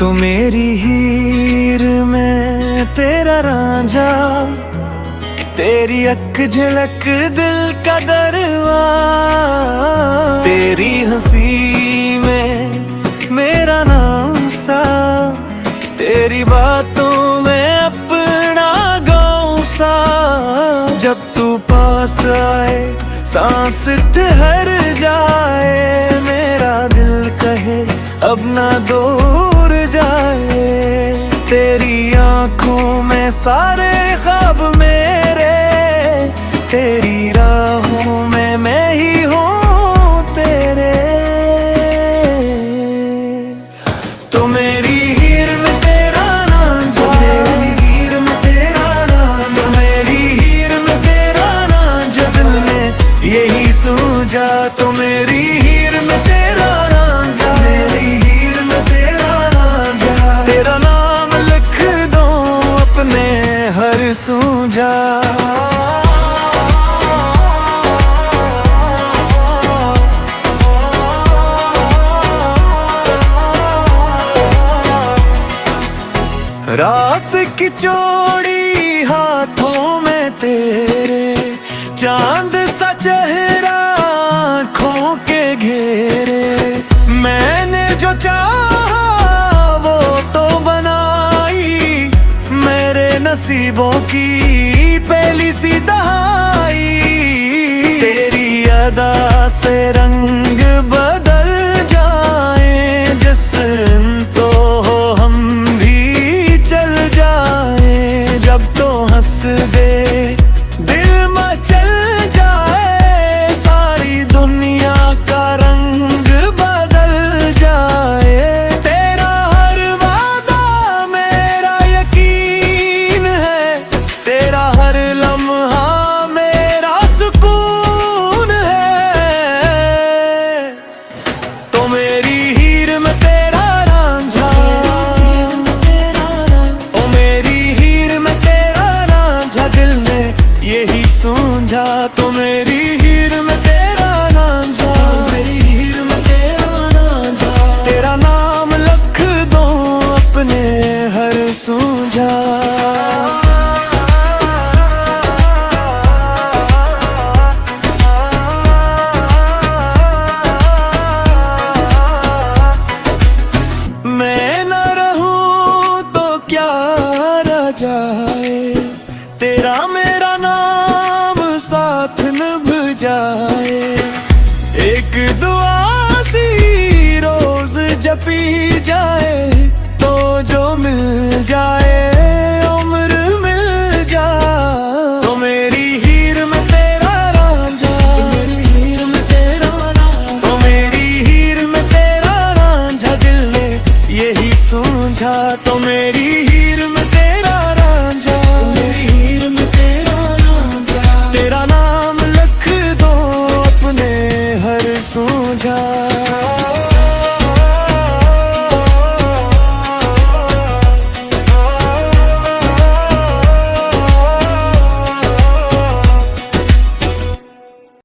तू मेरी हीर में तेरा रांझा, तेरी अख झलक दिल का दरवा, तेरी हंसी में मेरा नाम सा, तेरी बातों में अपना गाँव सा। जब तू पास आए सांस ठहर जाए, मेरा दिल कहे अब ना दूर जाए। तेरी आंखों में सारे ख्वाब मेरे, तेरी राहों में मैं ही हूँ तेरे। तो मेरी हीर में तेरा नाम जा, मेरी हीर में तेरा नाम, तो मेरी हीर में तेरा नाम जा, दिल में यही सूझा। तो मेरी हीर में तेरा नाम जा, मेरी हीर में तेरा नाम जा, तेरा नाम लिख दो अपने हर सूझा। रात की चोड़ी हाथों में तेरे, चांद सा चेहरा आँखों के घेरे। मैंने जो चाहा वो तो बनाई, मेरे नसीबों की पहली सी दहाई। तेरी अदा से रंग बदल जाए, जिस्म तो हो हम भी चल जाए। जब तो हंस दे दिल मचल जाए, सारी दुनिया का रंग बदल जाए। तेरा हर वादा मेरा यकीन है, तेरा हर लम्हा मेरा सुकून है। तो मेरी हीर में तेरा रांझा, ओ मेरी हीर में तेरा रांझा, दिल में यही सूझा। तो मेरी हीर में तेरा रांझा, मेरी हीर में तेरा रांझा, तेरा नाम लिख दो अपने हर सूझा। मैं न रहूं तो क्या रह जाए, तेरा मेरा नाम साथ निभ जाए। एक दुआ सी रोज जपी जाए, तो जो मिल जाए उम्र मिल जाए। तो मेरी हीर में तेरा रांझा, मेरी हीर में तेरा रांझा, तो मेरी हीर में तेरा रांझा, दिल ने यही सूझा। तो मेरी हीर में तेरा रांझा, मेरी हीर में तेरा रांझा, तेरा नाम लिख दो अपने हर सूझा।